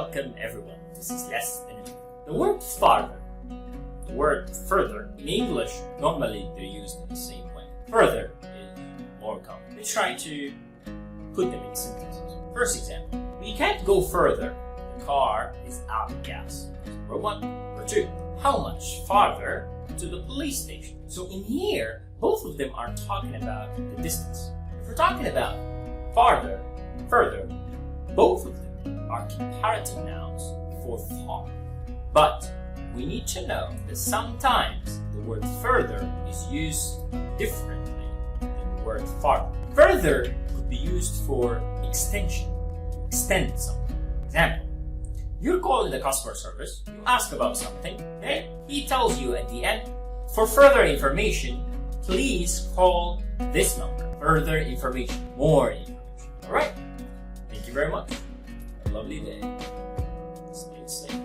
Welcome everyone, this is Lesson in English. The word farther, the word further, in English, normally they're used in the same way. Further is more common. Let's try to put them in sentences. First example, we can't go further, the car is out of gas. Number one. Number two, how much farther to the police station? So in here, both of them are talking about the distance. If we're talking about farther, further, both of them are comparative nouns for far. But we need to know that sometimes the word further is used differently than the word farther. Further could be used for extension, to extend something. Example, you're calling the customer service, you ask about something, then he tells you at the end, for further information, please call this number. Further information, more information. Alright, thank you very much. Have a lovely day. Stay safe.